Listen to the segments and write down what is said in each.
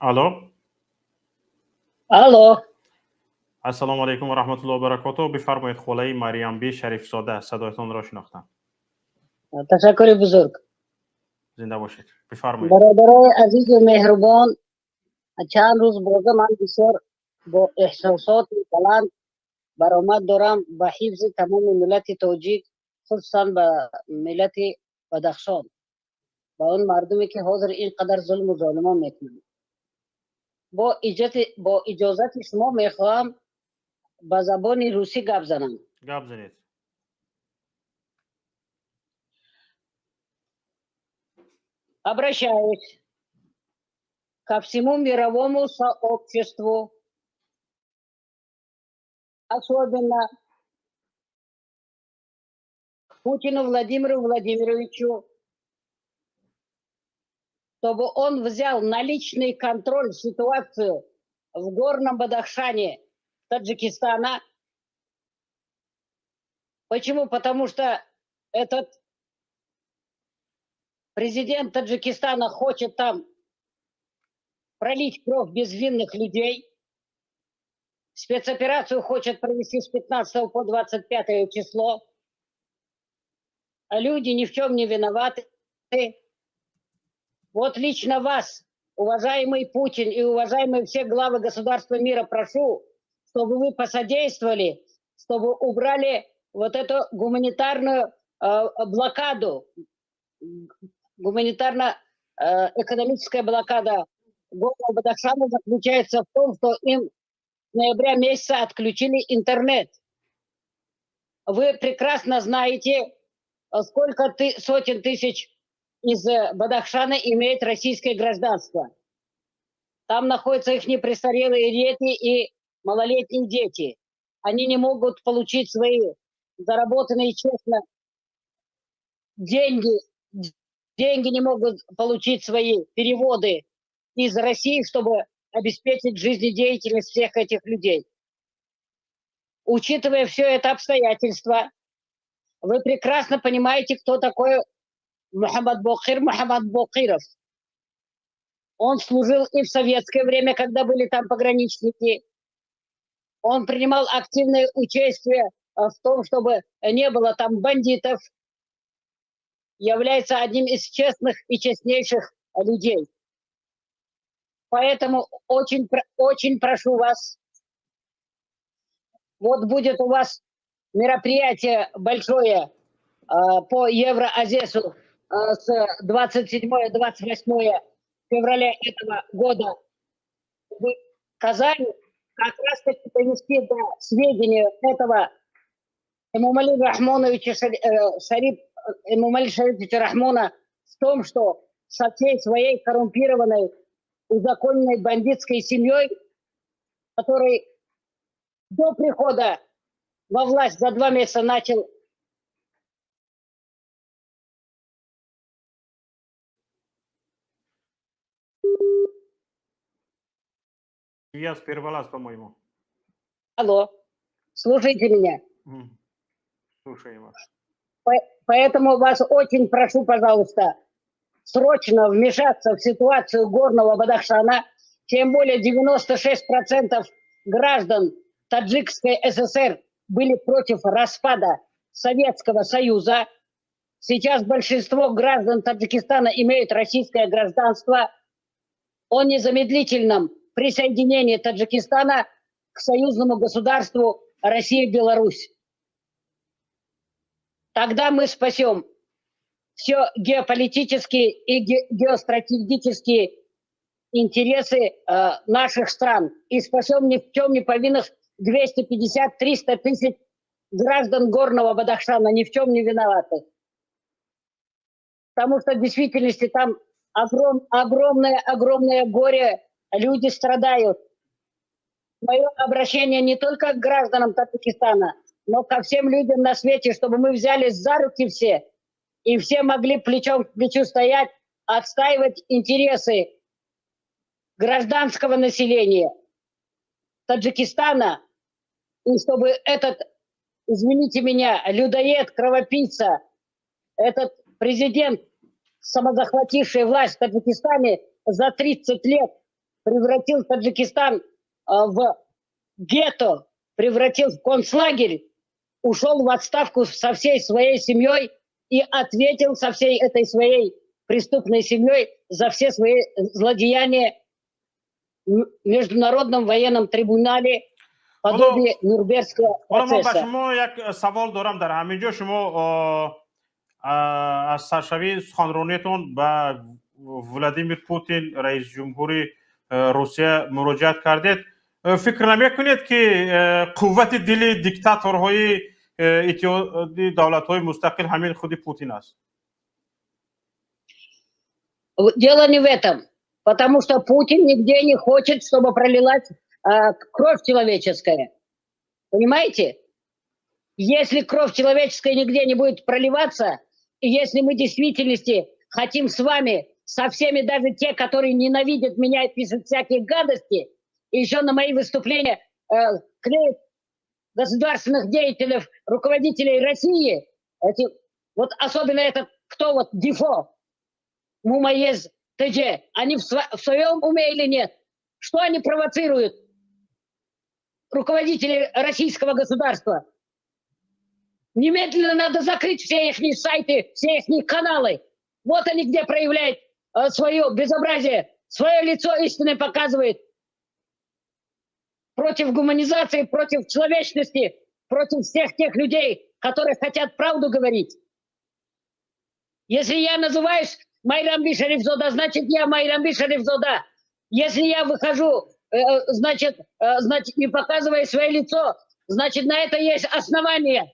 Алло. Алло. Ассалому алейкум ва рахматуллоҳи ва баракатуҳ. Бифармоед холаи Мариямби Шарифзода. Садоятонро шинохтам. Ташаккури бузург. Зинда бошед. Бифармоед. Бародарои азизу меҳрубон, чанд рӯз боза ман бисёр бо эҳсосоти баланд баромад дорам ба ҳифзи тамоми миллати тоҷик, хусусан ба миллати Бадахшон, ба он мардуме ки ҳозир ин қадар зулму золимон мекунанд. Бо иҷозати шумо мехоҳам ба забони русӣ гап занам. Гап занед. Обращаюсь ко всему мировому сообществу, особенно Путину Владимиру Владимировичу, чтобы он взял на личный контроль ситуацию в горном Бадахшане Таджикистана. Почему? Потому что этот президент Таджикистана хочет там пролить кровь безвинных людей. Спецоперацию хочет провести с 15 по 25 число. А люди ни в чем не виноваты. Вот лично вас, уважаемый Путин и уважаемые все главы государства мира, прошу, чтобы вы посодействовали, чтобы убрали вот эту гуманитарную блокаду, гуманитарно-экономическая блокада горного Бадахшана заключается в том, что им с ноября месяца отключили интернет. Вы прекрасно знаете, сколько сотен тысяч из Бадахшана имеют российское гражданство. Там находятся их престарелые дети и малолетние дети. Они не могут получить свои заработанные честно деньги не могут получить свои переводы из России, чтобы обеспечить жизнедеятельность всех этих людей. Учитывая все это обстоятельства, вы прекрасно понимаете, кто такой Мухаммад Бокиров. Он служил и в советское время, когда были там пограничники. Он принимал активное участие в том, чтобы не было там бандитов. Является одним из честных и честнейших людей. Поэтому очень прошу вас, вот будет у вас мероприятие большое по Евроазесу с 27-28 февраля этого года в Казани, как раз таки довести до сведения этого Эмомали Шарифовича Рахмона в том, что со всей своей коррумпированной, узаконенной бандитской семьей, который до прихода во власть за 2 месяца начал Я прервалась, по-моему. Алло, слушайте меня. Слушаем вас. Поэтому вас очень прошу, пожалуйста, срочно вмешаться в ситуацию горного Бадахшана. Тем более 96% граждан Таджикской ССР были против распада Советского Союза. Сейчас большинство граждан Таджикистана имеют российское гражданство. О незамедлительном присоединении Таджикистана к союзному государству Россия-Беларусь. Тогда мы спасем все геополитические и геостратегические интересы наших стран и спасем ни в чем не повинных 250-300 тысяч граждан горного Бадахшана, ни в чем не виноваты. Потому что в действительности там огромное горе, люди страдают. Мое обращение не только к гражданам Таджикистана, но ко всем людям на свете, чтобы мы взялись за руки все, и все могли плечом к плечу стоять, отстаивать интересы гражданского населения Таджикистана, и чтобы этот, извините меня, людоед, кровопийца, этот президент, самозахвативший власть в Таджикистане за 30 лет, превратил Таджикистан в гетто, превратил в концлагерь, ушел в отставку со всей своей семьей и ответил со всей этой своей преступной семьей за все свои злодеяния в Международном военном трибунале подобие Нюрнбергского процесса. شما یک سوال دارم در همینجا. شما از سرشوی سخنرانیتون به ولادیمیر پوتین رئیس جمهوری روسیه مراجعت کردید. فکر نمی‌کنید که قوت دل دیکتاتورهای اتحادیه دولت‌های مستقل همین خود پوتین است؟ Дело не в этом, потому что Путин нигде не хочет, чтобы пролилась кровь человеческая. Понимаете? Если кровь человеческая нигде не будет проливаться, и если мы в действительности хотим с вами, со всеми, даже те, которые ненавидят меня и пишут всякие гадости, и еще на мои выступления клеят государственных деятелей, руководителей России, вот особенно этот, кто вот Дефо, Мумаез, ТЖ, они в своем уме или нет? Что они провоцируют? Руководители российского государства. Немедленно надо закрыть все их сайты, все их каналы. Вот они где проявляют свое безобразие, свое лицо истинное показывает. Против гуманизации, против человечности, против всех тех людей, которые хотят правду говорить. Если я называюсь Майрамби Шарифзода, значит я Майрамби Шарифзода. Если я выхожу, значит, не показывая свое лицо, значит, на это есть основания.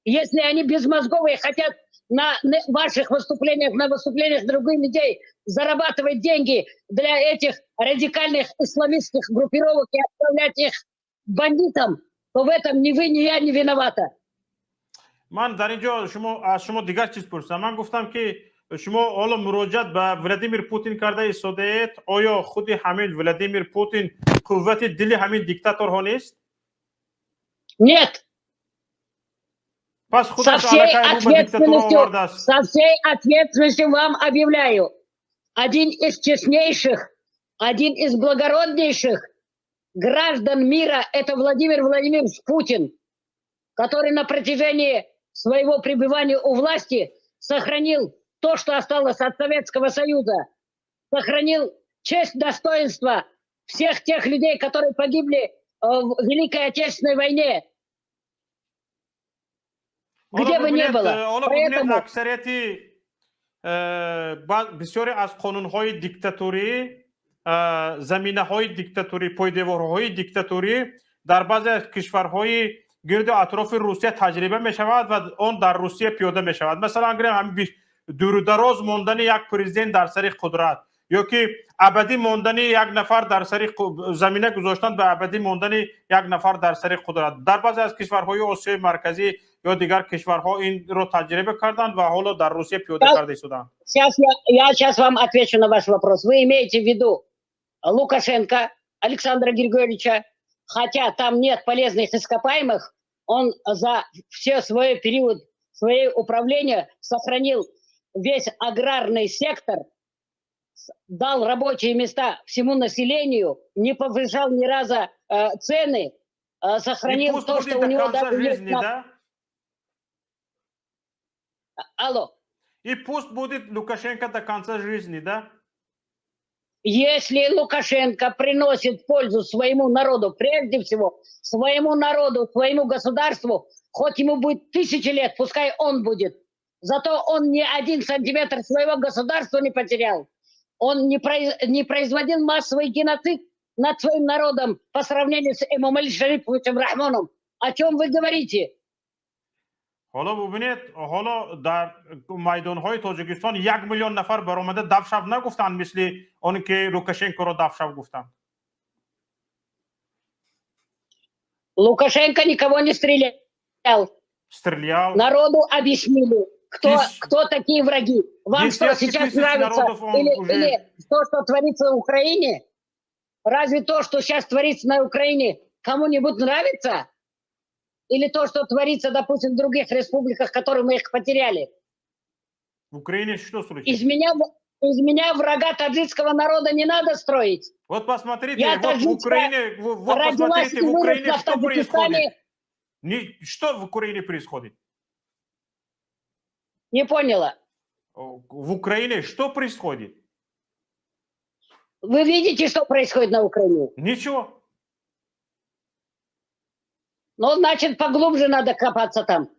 Если они безмозговые хотят на ваших выступлениях, на выступлениях других людей зарабатывать деньги для этих радикальных исламистских группировок и отправлять их бандитам, то в этом ни вы, ни я не виновата. من در اینجا از شما دیگر چیز پرسیدم. من گفتم که شما حالا مراجعت به ولادیمیر پوتین کرده ایستادید. آیا خود همین ولادیمیر پوتین قوت دل همین دیکتاتورها نیست؟ Нет. پس خودش علاقه رو به دیکتاتور آورده است. Со всей ответственностью вам объявляю. Один из честнейших, один из благороднейших граждан мира – это Владимир Владимирович Путин, который на протяжении своего пребывания у власти сохранил то, что осталось от Советского Союза, сохранил честь, достоинство всех тех людей, которые погибли в Великой Отечественной войне. Где бы ни было. Поэтому اکثریت بسیاری از قانون‌های دیکتاتوری، زمینه‌های دیکتاتوری، پایدارهای دیکتاتوری در بعضی از کشورهای گرد اطراف روسیه تجربه می‌شود و آن در روسیه پیاده می‌شود. مثلا اگر همین دور و دراز ماندن یک پرزیدنت در سر قدرت، یا که ابدی ماندن یک نفر در سر زمینه گذاشتن به ابدی ماندن یک نفر در سر قدرت، در بعضی از کشورهای آسیای مرکزی یا دیگر کشورها این رو تجربه کردند و حالا در روسیه پیاده کرده شدند. Я сейчас вам отвечу на ваш вопрос. Вы имеете в виду Лукашенко, Александра Григорьевича, хотя там нет полезных ископаемых, он за все свой период своего управления сохранил весь аграрный сектор, дал рабочие места всему населению, не повышал ни разу цены, сохранил то, что у него даже есть. Алло. И пусть будет Лукашенко до конца жизни, да? Если Лукашенко приносит пользу своему народу, прежде всего, своему народу, своему государству, хоть ему будет 1000 лет, пускай он будет. Зато он ни 1 сантиметр своего государства не потерял. Он не производил массовый геноцид над своим народом по сравнению с Эмомали Шариповичем Рахмоном. О чем вы говорите? حالا ببینید، حالا در میدان‌های تاجیکستان 1 میلیون نفر برآمده دفشو نگفتن مثل اون که لوکاشنکو رو دفشو گفتن. Лукашенко никого не стрелял. Стрелял. Народу объяснили, кто такие враги. Вам что, сейчас нравится? Или то, что творится в Украине? Разве то, что сейчас творится на Украине, кому-нибудь нравится? Или то, что творится, допустим, в других республиках, которые мы их потеряли? В Украине что случилось? Из меня врага таджикского народа не надо строить. Вот посмотрите, Я вот в таджикская, Украине, вот родилась посмотрите, и в Украине выросла в что происходит? Таджикистане. Что в Украине происходит? Не поняла. В Украине что происходит? Вы видите, что происходит на Украине? Ничего. Ну, значит, поглубже надо копаться там.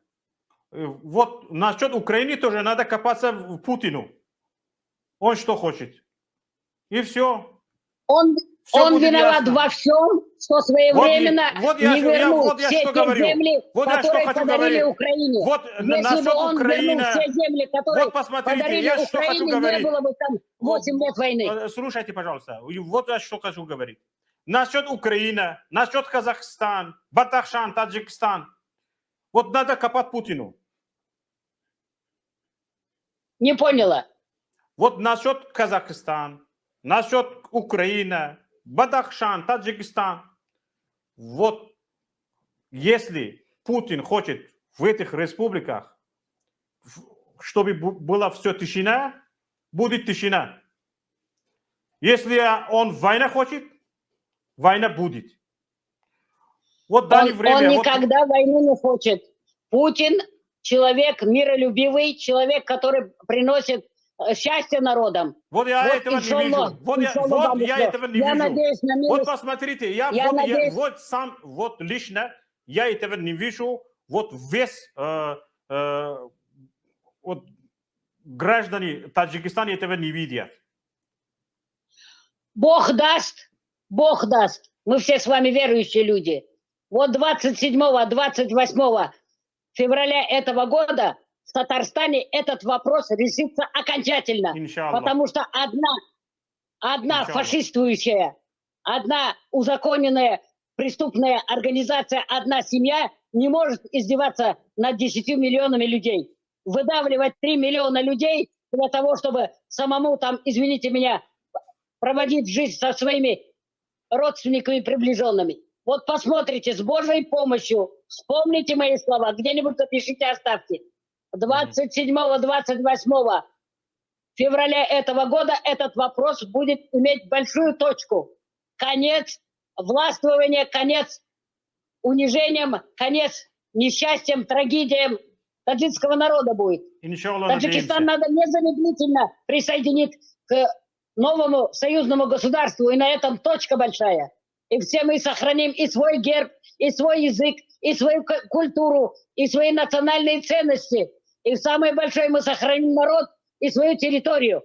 Вот насчет Украины тоже надо копаться в Путину. Он что хочет. И все. Он будет виноват ясно. во всем, что своевременно не вернул все что те говорю. земли, Вот я что которые хочу подарили говорить. Украине. Вот Если насчет бы он Украины. вернул все земли, которые Вот посмотрите, подарили я что хочу Украине, не говорить. было бы там 8 лет войны. Слушайте, пожалуйста. Вот я что хочу говорить. Насчет Украины, насчет Казахстан, Батахшан, Таджикистан. Вот надо копать Путину. Не поняла. Вот насчет Казахстан, насчет Украины, Бадахшан, Таджикистан. Вот если Путин хочет в этих республиках, чтобы была все тишина, будет тишина. Если он война хочет, война будет. Вот дали время. Он никогда войну не хочет. Путин человек миролюбивый, человек, который приносит счастье народам. Вот я этого не вижу. Вот я этого не вижу. Надеюсь на милость. Вот посмотрите, вот лично я этого не вижу. Вот весь вот граждане Таджикистана этого не видят. Бог даст. Мы все с вами верующие люди. Вот 27-28 февраля этого года в Татарстане этот вопрос решится окончательно. Иншаллах. Потому что одна фашистующая, одна узаконенная преступная организация, одна семья не может издеваться над 10 миллионами людей. Выдавливать 3 миллиона людей для того, чтобы самому там, извините меня, проводить жизнь со своими родственниками приближенными. Вот посмотрите, с Божьей помощью, вспомните мои слова, где-нибудь запишите, оставьте. 27-28 февраля этого года этот вопрос будет иметь большую точку. Конец властвования, конец унижением, конец несчастьем, трагедиям таджикского народа будет. Таджикистан надо незамедлительно присоединить к новому союзному государству, и на этом точка большая. И все мы сохраним и свой герб, и свой язык, и свою культуру, и свои национальные ценности. И самое большое мы сохраним народ и свою территорию.